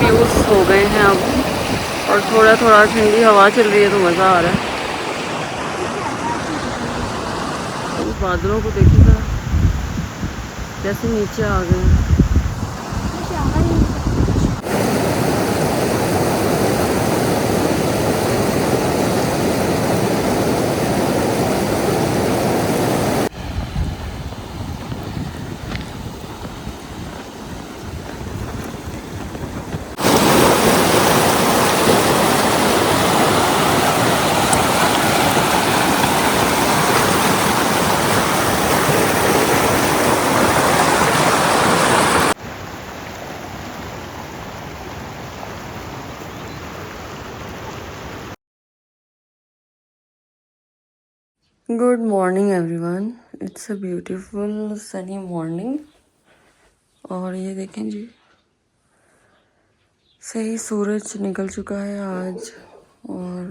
Views हो गए हैं अब, और थोड़ा थोड़ा ठंडी हवा चल रही है तो मज़ा आ रहा है। तो बादलों को देखिएगा जैसे नीचे आ गए हैं। Good morning everyone, it's a beautiful sunny morning. और ये देखें जी, सही सूरज निकल चुका है आज। और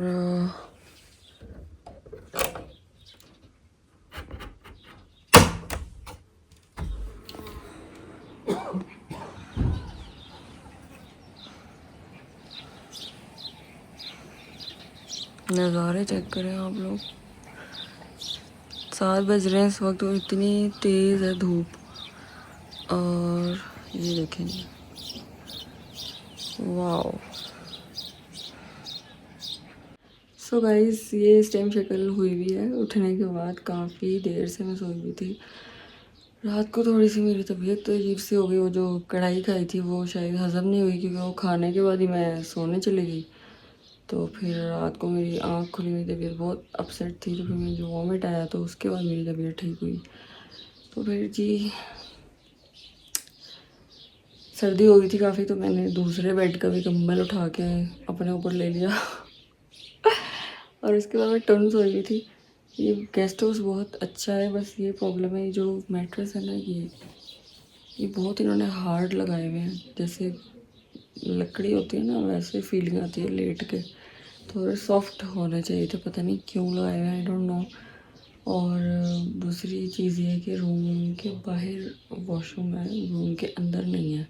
नज़ारे चेक करें आप लोग। 7 बज रहे हैं इस वक्त और इतनी तेज़ है धूप। और ये देखें जी, वाओ। सो गाइस, ये इस टाइम शक्ल हुई हुई है उठने के बाद। काफ़ी देर से मैं सोई हुई थी। रात को थोड़ी सी मेरी तबीयत तो अजीब सी हो गई। वो जो कढ़ाई खाई थी वो शायद हज़म नहीं हुई, क्योंकि वो खाने के बाद ही मैं सोने चली गई। तो फिर रात को मेरी आँख खुली, मेरी तबीयत बहुत अपसेट थी। तो फिर मुझे जो वॉमिट आया तो उसके बाद मेरी तबीयत ठीक हुई। तो फिर जी सर्दी हो गई थी काफ़ी, तो मैंने दूसरे बेड का भी कंबल उठा के अपने ऊपर ले लिया और उसके बाद मैं टन सोई हुई थी। ये गेस्ट हाउस बहुत अच्छा है, बस ये प्रॉब्लम है, जो मैट्रेस है ना, ये बहुत इन्होंने हार्ड लगाए हुए हैं। जैसे लकड़ी होती है ना, वैसे फीलिंग आती है लेट के। थोड़े सॉफ्ट होने चाहिए थे, पता नहीं क्यों लगाए हुए हैं, आई डोंट नो। और दूसरी चीज़ ये है कि रूम के बाहर वॉशरूम है, रूम के अंदर नहीं है।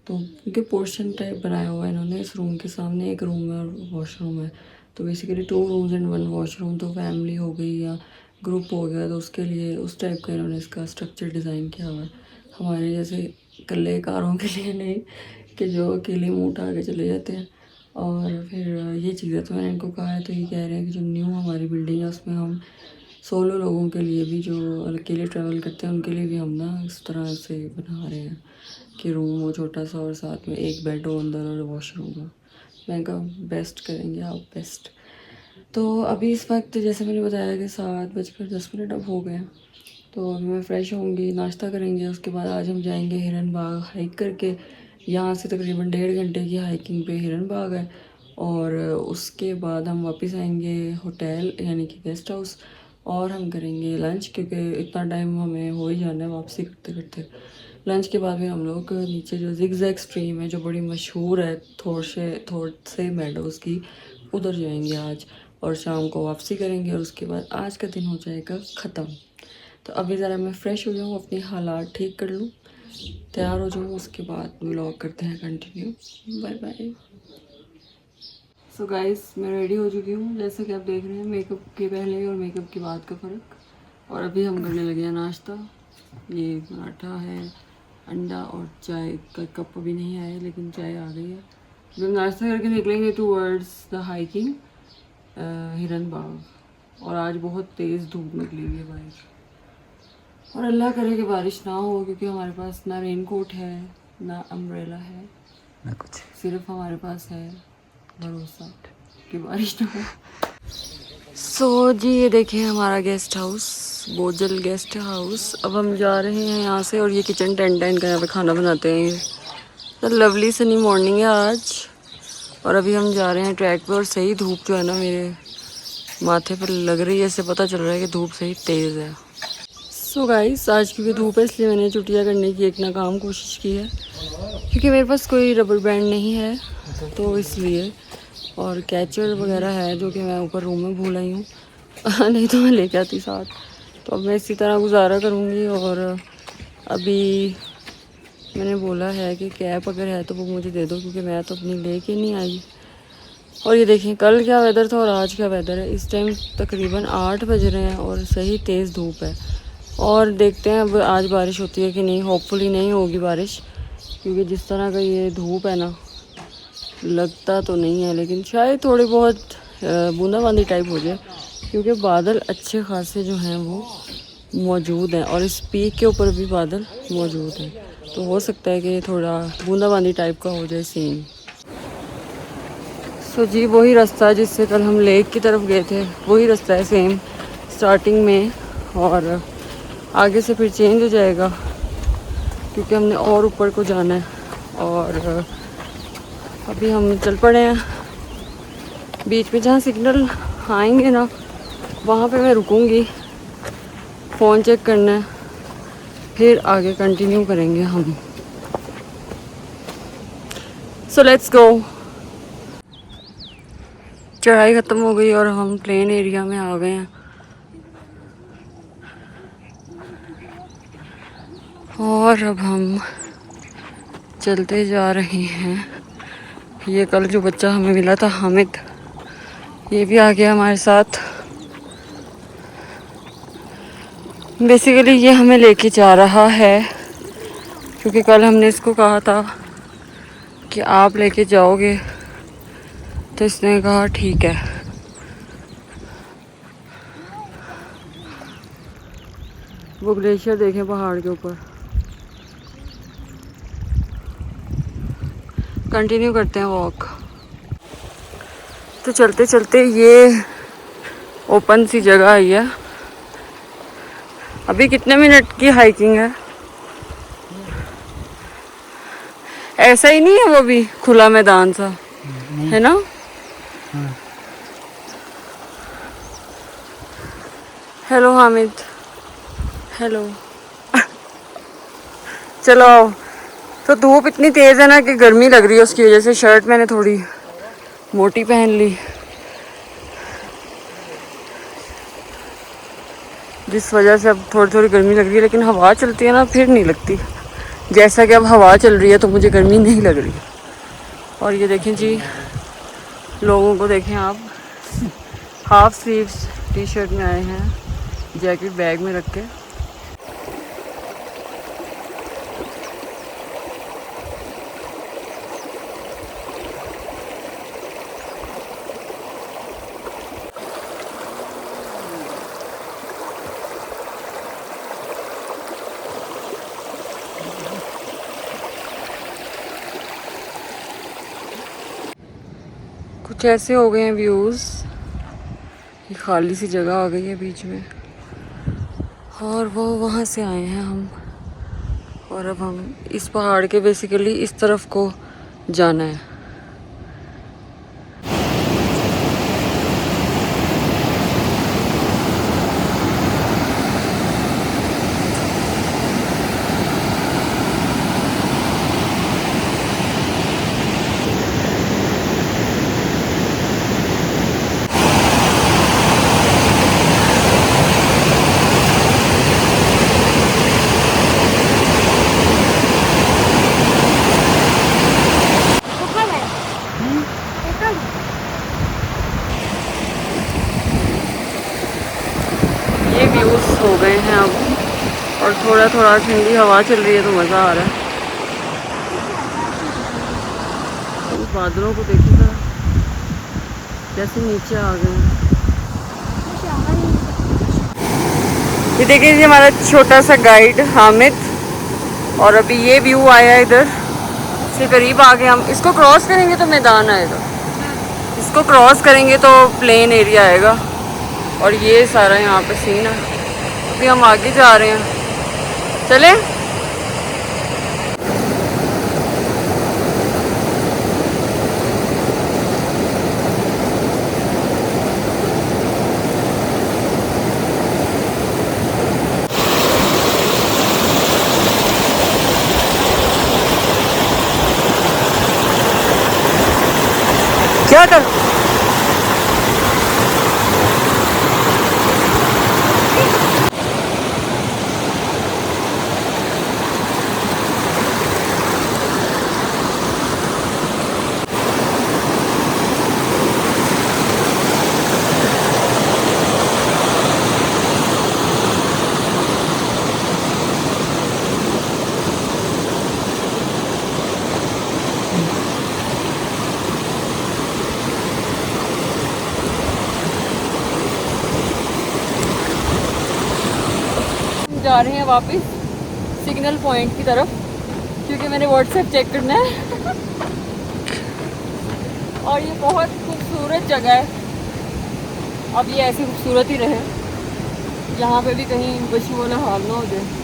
तो क्योंकि पोर्शन टाइप बनाया हुआ है इन्होंने, इस रूम के सामने एक रूम है और वॉशरूम है। तो बेसिकली 2 रूम्स एंड 1 वॉशरूम। तो फैमिली हो गई या ग्रुप हो गया तो उसके लिए उस टाइप का इन्होंने इसका स्ट्रक्चर डिज़ाइन किया हुआ है। हमारे जैसे कल्लेकारों के लिए नहीं, कि जो अकेले मुँह उठा के चले जाते हैं। और फिर ये चीज़ है, तो मैंने इनको कहा है, तो ये कह रहे हैं कि जो न्यू हमारी बिल्डिंग है उसमें हम सोलो लोगों के लिए भी, जो अकेले ट्रैवल करते हैं उनके लिए भी हम ना इस तरह से बना रहे हैं कि रूम हो छोटा सा और साथ में एक बेड हो अंदर और वॉशरूम हो। मैंने कहा बेस्ट करेंगे आप, बेस्ट। तो अभी इस वक्त जैसे मैंने बताया कि 7:10 अब हो गए हैं। तो अभी मैं फ़्रेश होंगी, नाश्ता करेंगे, उसके बाद आज हम जाएंगे हिरन बाग हाइक करके। यहाँ से तकरीबन 1.5 घंटे की हाइकिंग पे हिरन बाग है। और उसके बाद हम वापस आएंगे होटल, यानी कि गेस्ट हाउस, और हम करेंगे लंच, क्योंकि इतना टाइम हमें हो ही जाना है वापसी करते करते। लंच के बाद फिर हम लोग नीचे जो जिगजैग स्ट्रीम है, जो बड़ी मशहूर है थोड़से मेडोज़ की, उधर जाएंगे आज। और शाम को वापसी करेंगे और उसके बाद आज का दिन हो जाएगा ख़त्म। तो अभी ज़रा मैं फ़्रेश हो जाऊँ, अपनी हालात ठीक कर लूँ, तैयार हो जाऊँ, उसके बाद व्लॉग करते हैं continue. Bye bye. So guys, मैं रेडी हो चुकी हूँ, जैसे कि आप देख रहे हैं, मेकअप के पहले और मेकअप के बाद का फ़र्क। और अभी हम करने लगे हैं नाश्ता। ये पराठा है, अंडा और चाय का कप अभी नहीं आया, लेकिन चाय आ गई है। जब नाश्ता करके निकलेंगे टूवर्ड्स द हाइकिंग हिरन बाग। और आज बहुत तेज़ धूप निकली हुई है बाहर, और अल्लाह करे कि बारिश ना हो, क्योंकि हमारे पास ना रेन कोट है, ना अम्ब्रेला है, ना कुछ। सिर्फ हमारे पास है भरोसा कि बारिश ना हो। सो जी, ये देखें हमारा गेस्ट हाउस, बोजल गेस्ट हाउस। अब हम जा रहे हैं यहाँ से, और ये किचन टेंट है इनका, यहाँ पे खाना बनाते हैं। तो लवली सनी मॉर्निंग है आज, और अभी हम जा रहे हैं ट्रैक पे। और सही धूप जो है ना मेरे माथे पर लग रही है, इससे पता चल रहा है कि धूप सही तेज़ है। सो गाइस, आज क्योंकि धूप है इसलिए मैंने चुटिया करने की एक नाकाम कोशिश की है, क्योंकि मेरे पास कोई रबर बैंड नहीं है, तो इसलिए। और कैचर वगैरह है जो कि मैं ऊपर रूम में भूल आई हूँ नहीं तो मैं लेके आती साथ। तो अब मैं इसी तरह गुजारा करूँगी। और अभी मैंने बोला है कि कैप अगर है तो वो मुझे दे दो, क्योंकि मैं तो अपनी लेके नहीं आई। और ये देखें कल क्या वेदर था और आज क्या वेदर है। इस टाइम तकरीबन 8 बज रहे हैं और सही तेज़ धूप है। और देखते हैं अब आज बारिश होती है कि नहीं। होपफुली नहीं होगी बारिश, क्योंकि जिस तरह का ये धूप है ना, लगता तो नहीं है, लेकिन शायद थोड़ी बहुत बूंदाबांदी टाइप हो जाए, क्योंकि बादल अच्छे खासे जो हैं वो मौजूद हैं और इस पीक के ऊपर भी बादल मौजूद हैं। तो हो सकता है कि थोड़ा बूंदाबांदी टाइप का हो जाए सीन। सो जी वही रास्ता है जिससे कल हम लेक की तरफ गए थे, वही रास्ता है सेम स्टार्टिंग में, और आगे से फिर चेंज हो जाएगा क्योंकि हमने और ऊपर को जाना है। और अभी हम चल पड़े हैं। बीच में जहाँ सिग्नल आएंगे ना वहाँ पे मैं रुकूंगी, फ़ोन चेक करना है, फिर आगे कंटिन्यू करेंगे हम। So let's go. चढ़ाई ख़त्म हो गई और हम प्लेन एरिया में आ गए हैं। और अब हम चलते जा रहे हैं। ये कल जो बच्चा हमें मिला था हामिद, ये भी आ गया हमारे साथ। बेसिकली ये हमें लेके जा रहा है क्योंकि कल हमने इसको कहा था कि आप लेके जाओगे, तो इसने कहा ठीक है। वो ग्लेशियर देखें पहाड़ के ऊपर। कंटिन्यू करते हैं वॉक। तो चलते चलते ये ओपन सी जगह आई है। अभी कितने मिनट की हाइकिंग है? ऐसा ही नहीं है वो भी खुला मैदान सा है ना? Hello Hamid, hello. चलो आओ। तो धूप इतनी तेज़ है ना कि गर्मी लग रही है, उसकी वजह से शर्ट मैंने थोड़ी मोटी पहन ली, जिस वजह से अब थोड़ी थोड़ी गर्मी लग रही है। लेकिन हवा चलती है ना फिर नहीं लगती। जैसा कि अब हवा चल रही है तो मुझे गर्मी नहीं लग रही। और ये देखें जी, लोगों को देखें आप, हाफ स्लीव्स टी शर्ट में आए हैं, जैकेट बैग में रख के। कुछ ऐसे हो गए हैं व्यूज़। ये खाली सी जगह आ गई है बीच में, और वो वहाँ से आए हैं हम। और अब हम इस पहाड़ के बेसिकली इस तरफ को जाना है। ये व्यूज़ हो गए हैं अब, और थोड़ा थोड़ा ठंडी हवा चल रही है तो मज़ा आ रहा है। तो उस बादलों को देखिएगा कैसे नीचे आ गए हैं। ये देखिए जी हमारा छोटा सा गाइड हामिद। और अभी ये व्यू आया इधर से करीब आगे, हम इसको क्रॉस करेंगे तो मैदान आएगा, इसको क्रॉस करेंगे तो प्लेन एरिया आएगा। और ये सारा यहाँ पे सीन है। अभी हम आगे जा रहे हैं, चलें। क्या कर जा रहे हैं वापस सिग्नल पॉइंट की तरफ, क्योंकि मैंने व्हाट्सएप चेक करना है। और ये बहुत खूबसूरत जगह है। अब ये ऐसी खूबसूरत ही रहे, यहाँ पे भी कहीं बच्चों वाला हाल ना हो जाए।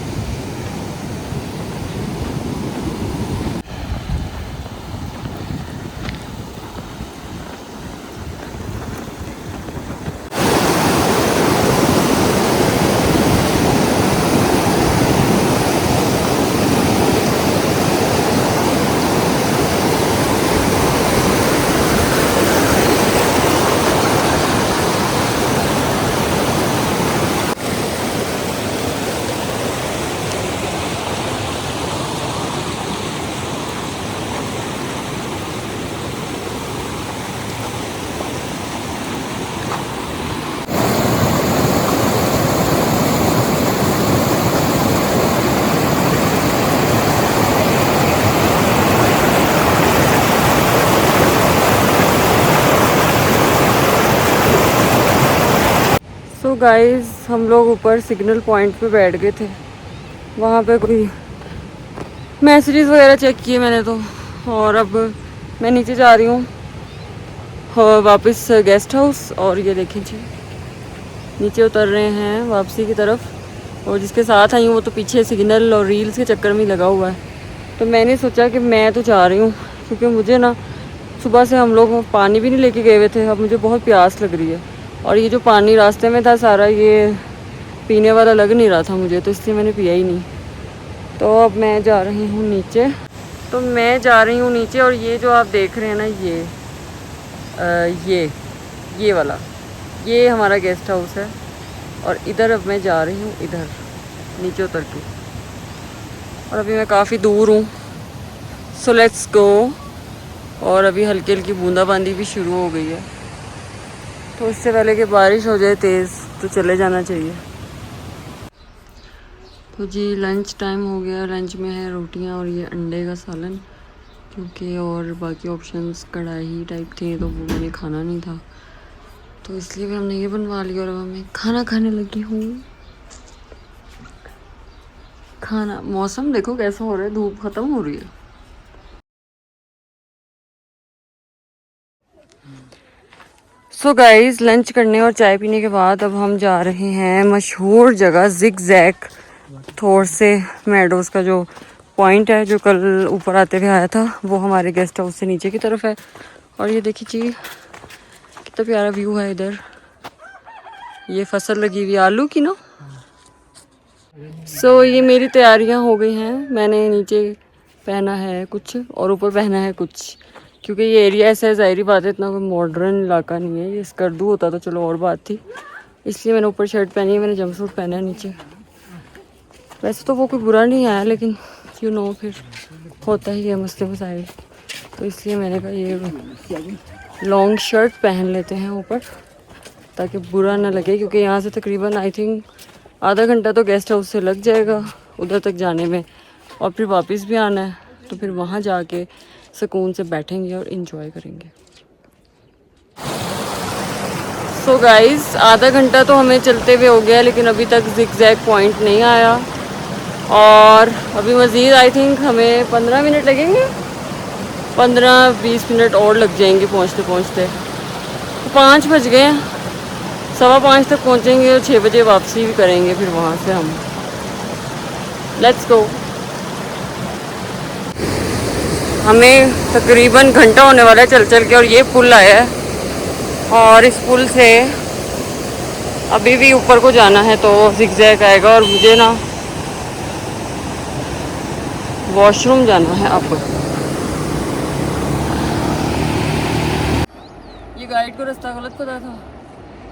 तो गाइस हम लोग ऊपर सिग्नल पॉइंट पे बैठ गए थे। वहाँ पे कोई मैसेजेस वगैरह चेक किए मैंने तो, और अब मैं नीचे जा रही हूँ वापस गेस्ट हाउस। और ये देखें जी, नीचे उतर रहे हैं वापसी की तरफ। और जिसके साथ आई हूँ वो तो पीछे सिग्नल और रील्स के चक्कर में लगा हुआ है। तो मैंने सोचा कि मैं तो जा रही हूँ, क्योंकि मुझे ना सुबह से हम लोग पानी भी नहीं लेके गए हुए थे। अब मुझे बहुत प्यास लग रही है, और ये जो पानी रास्ते में था सारा ये पीने वाला लग नहीं रहा था मुझे, तो इसलिए मैंने पिया ही नहीं। तो अब मैं जा रही हूँ नीचे। और ये जो आप देख रहे हैं ना, ये वाला ये हमारा गेस्ट हाउस है। और इधर अब मैं जा रही हूँ, इधर नीचे उतर के। और अभी मैं काफ़ी दूर हूँ, सो लेट्स गो। और अभी हल्की हल्की बूंदाबांदी भी शुरू हो गई है, तो इससे पहले कि बारिश हो जाए तेज़ तो चले जाना चाहिए। तो जी लंच टाइम हो गया। लंच में है रोटियां और ये अंडे का सालन, क्योंकि और बाकी ऑप्शंस कढ़ाई टाइप थे तो वो मैंने खाना नहीं था, तो इसलिए भी हमने ये बनवा लिया। और अब मैं खाना खाने लगी हूँ। खाना, मौसम देखो कैसा हो रहा है, धूप ख़त्म हो रही है। सो गाइस लंच करने और चाय पीने के बाद अब हम जा रहे हैं मशहूर जगह जिगजैग थोर से मेडोज़ का जो पॉइंट है, जो कल ऊपर आते हुए आया था, वो हमारे गेस्ट हाउस से नीचे की तरफ है। और ये देखिए जी कितना प्यारा व्यू है इधर। ये फसल लगी हुई आलू की ना। सो ये मेरी तैयारियां हो गई हैं। मैंने नीचे पहना है कुछ और ऊपर पहना है कुछ, क्योंकि ये एरिया ऐसा है, ज़ाहिरी बात है इतना कोई मॉडर्न इलाका नहीं है। ये स्कर्दू होता तो चलो और बात थी, इसलिए मैंने ऊपर शर्ट पहनी है, मैंने जंपसूट पहना है नीचे। वैसे तो वो कोई बुरा नहीं आया, लेकिन यू नो फिर होता ही है मसले मसाइल, तो इसलिए मैंने कहा ये लॉन्ग शर्ट पहन लेते हैं ऊपर, ताकि बुरा ना लगे। क्योंकि यहाँ से तकरीबन आई थिंक आधा घंटा तो गेस्ट हाउस से लग जाएगा उधर तक जाने में, और फिर वापस भी आना है, तो फिर वहाँ जाके सुकून से बैठेंगे और इन्जॉय करेंगे। सो गाइस आधा घंटा तो हमें चलते हुए हो गया, लेकिन अभी तक जिगजैग पॉइंट नहीं आया। और अभी मज़ीद आई थिंक हमें 15 मिनट लगेंगे, 15-20 मिनट और लग जाएंगे पहुँचते पहुँचते। तो 5 बज गए हैं, 5:15 तक पहुँचेंगे और 6 बजे वापसी भी करेंगे फिर वहाँ से हम। Let's go. हमें तकरीबन घंटा होने वाला है चल चल के, और ये पुल आया है, और इस पुल से अभी भी ऊपर को जाना है तो जिगजैग आएगा। और मुझे ना वॉशरूम जाना है अब। ये गाइड को रास्ता गलत पता था,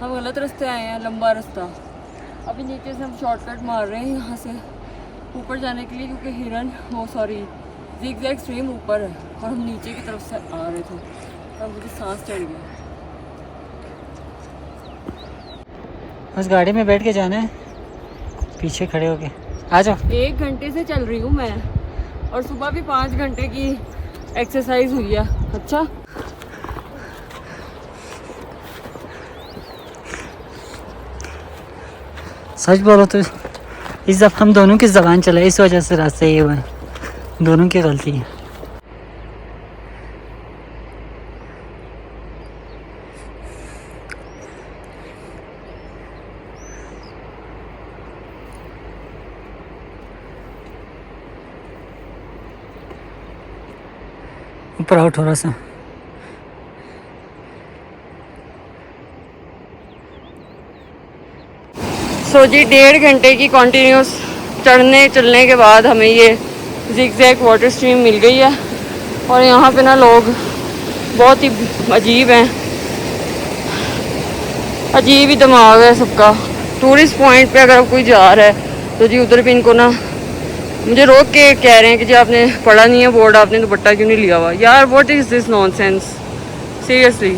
हम गलत रास्ते आए हैं, लंबा रास्ता। अभी नीचे से हम शॉर्टकट मार रहे हैं यहाँ से ऊपर जाने के लिए, क्योंकि जिगजैग स्ट्रीम ऊपर है और हम नीचे की तरफ से आ रहे थे, तब मुझे सांस चढ़ गया। बस गाड़ी में बैठ के जाना है, पीछे खड़े होके आ जाओ। 1 घंटे से चल रही हूँ मैं, और सुबह भी 5 घंटे की एक्सरसाइज हुई है। अच्छा सच बोलो तो इस दफ़ा हम दोनों की ज़बान चला, इस वजह से रास्ते ये हुए, दोनों की गलती है। ऊपर आओ थोड़ा सा। सो जी 1.5 घंटे की कॉन्टीन्यूस चढ़ने चलने के बाद हमें ये जिगजैग वाटर स्ट्रीम मिल गई है। और यहाँ पे ना लोग बहुत ही अजीब हैं, अजीब ही दिमाग है सबका। टूरिस्ट पॉइंट पे अगर कोई जा रहा है तो जी उधर भी इनको ना मुझे रोक के कह रहे हैं कि जी आपने पढ़ा नहीं है बोर्ड, आपने दुपट्टा क्यों नहीं लिया हुआ। यार what is this nonsense, seriously.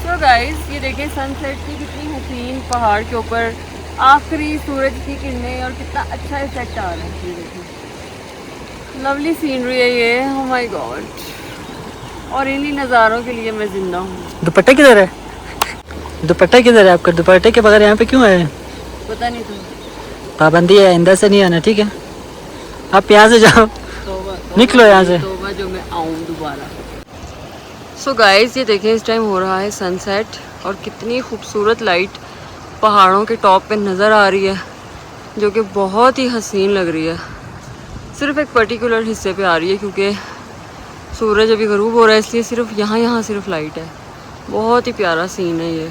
तो गाइस ये देखें सनसेट की कितनी हसीन पहाड़ के ऊपर आखिरी सूरज की किरणें और कितना अच्छा इफेक्ट आ रहा है। ये देखें लवली सीनरी है ये, ओह माय गॉड। और इन्हीं नज़ारों के लिए मैं जिंदा हूँ। दुपट्टा किधर है? दुपट्टा किधर है आपका? दुपट्टे के बगैर यहाँ पे क्यों आए? पता नहीं तो पाबंदी है, आइंदा से नहीं आना, ठीक है? आप यहाँ से जाओ, निकलो यहाँ से। तौबा जो मैं आऊँ दोबारा। सो गाइस ये देखें इस टाइम हो रहा है सनसेट और कितनी खूबसूरत लाइट पहाड़ों के टॉप पे नज़र आ रही है, जो कि बहुत ही हसीन लग रही है। सिर्फ एक पर्टिकुलर हिस्से पे आ रही है क्योंकि सूरज अभी गरूब हो रहा है, इसलिए सिर्फ यहाँ सिर्फ लाइट है। बहुत ही प्यारा सीन है ये।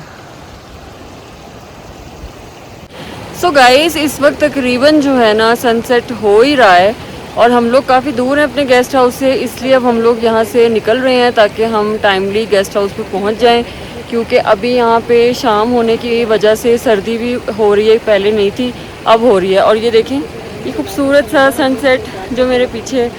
सो गाइस इस वक्त तकरीबन जो है ना सनसेट हो ही रहा है और हम लोग काफ़ी दूर हैं अपने गेस्ट हाउस से, इसलिए अब हम लोग यहाँ से निकल रहे हैं ताकि हम टाइमली गेस्ट हाउस पे पहुँच जाएं, क्योंकि अभी यहाँ पे शाम होने की वजह से सर्दी भी हो रही है, पहले नहीं थी अब हो रही है। और ये देखें ये खूबसूरत सा सनसेट जो मेरे पीछे,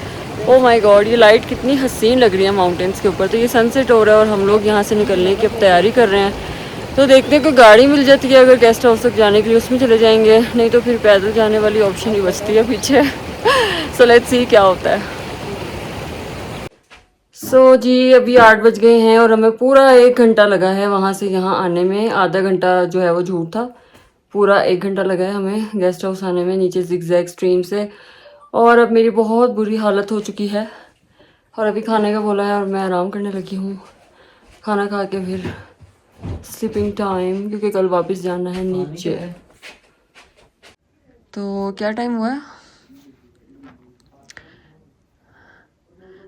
ओह माय गॉड ये लाइट कितनी हसीन लग रही है माउंटेन्स के ऊपर। तो ये सनसेट हो रहा है और हम लोग यहाँ से निकलने की अब तैयारी कर रहे हैं। तो देखते हैं कोई गाड़ी मिल जाती है अगर गेस्ट हाउस तक जाने के लिए, उसमें चले जाएंगे, नहीं तो फिर पैदल जाने वाली ऑप्शन ही बचती है पीछे। सो लेट्स सी क्या होता है। सो जी अभी 8 बज गए हैं और हमें पूरा 1 घंटा लगा है वहाँ से यहाँ आने में। आधा घंटा जो है वो झूठ था, पूरा 1 घंटा लगा है हमें गेस्ट हाउस आने में नीचे जिगजैग स्ट्रीम से। और अब मेरी बहुत बुरी हालत हो चुकी है और अभी खाने का बोला है और मैं आराम करने लगी हूँ। खाना खा के फिर स्लीपिंग टाइम, क्योंकि कल वापस जाना है नीचे। तो क्या टाइम हुआ है?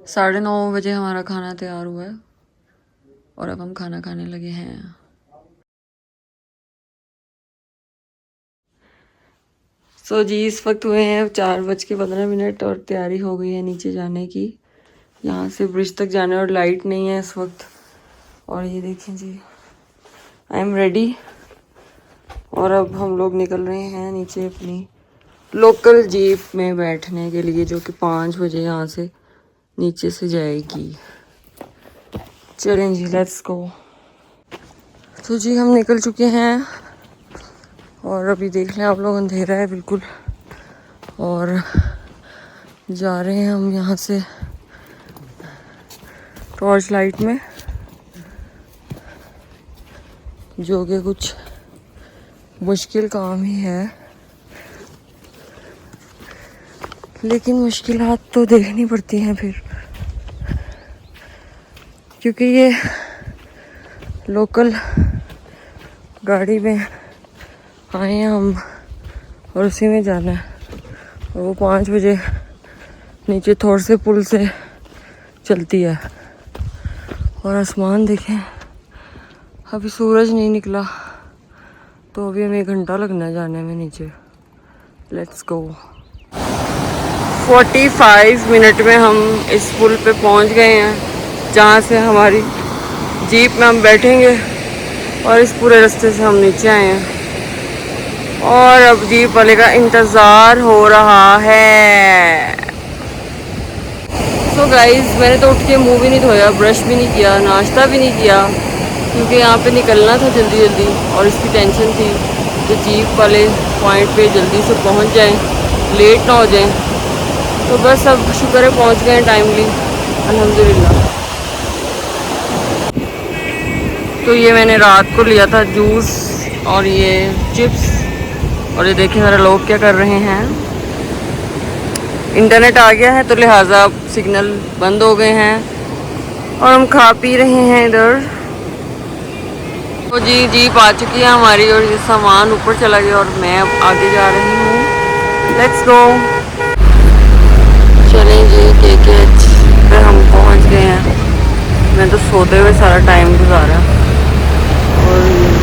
9:30 बजे हमारा खाना तैयार हुआ है और अब हम खाना खाने लगे हैं। सो जी इस वक्त हुए हैं 4:15 और तैयारी हो गई है नीचे जाने की। यहाँ से ब्रिज तक जाने और लाइट नहीं है इस वक्त। और ये देखें जी आई एम रेडी और अब हम लोग निकल रहे हैं नीचे अपनी लोकल जीप में बैठने के लिए, जो कि 5 बजे यहाँ से नीचे से जाएगी। चलें जी लेट्स गो। तो जी हम निकल चुके हैं और अभी देख लें आप लोग, अंधेरा है बिल्कुल और जा रहे हैं हम यहाँ से टॉर्च लाइट में, जो कि कुछ मुश्किल काम ही है, लेकिन मुश्किलात तो देखनी पड़ती हैं फिर, क्योंकि ये लोकल गाड़ी में आए हैं हम और उसी में जाना है और वो 5 बजे नीचे थोड़े से पुल से चलती है। और आसमान देखें, अभी सूरज नहीं निकला तो अभी हमें 1 घंटा लगना है जाने में नीचे। Let's go. 45 मिनट में हम इस पुल पे पहुंच गए हैं जहाँ से हमारी जीप में हम बैठेंगे और इस पूरे रास्ते से हम नीचे आए हैं और अब जीप वाले का इंतज़ार हो रहा है। सो गाइस, मैंने तो उठ के मुंह भी नहीं धोया, ब्रश भी नहीं किया, नाश्ता भी नहीं किया, क्योंकि यहाँ पे निकलना था जल्दी जल्दी और इसकी टेंशन थी कि जीप वाले पॉइंट पे जल्दी से पहुँच जाएं, लेट ना हो जाएं। तो बस अब शुक्र है पहुँच गए टाइमली, अल्हम्दुलिल्लाह। तो ये मैंने रात को लिया था जूस और ये चिप्स, और ये देखिए सारे लोग क्या कर रहे हैं। इंटरनेट आ गया है तो लिहाजा सिग्नल बंद हो गए हैं और हम खा पी रहे हैं इधर। तो जी जीप आ चुकी है हमारी और ये सामान ऊपर चला गया और मैं अब आगे जा रही हूँ। Let's go. चलें जी, KKH पे हम पहुँच गए हैं। मैं तो सोते हुए सारा टाइम गुजारा और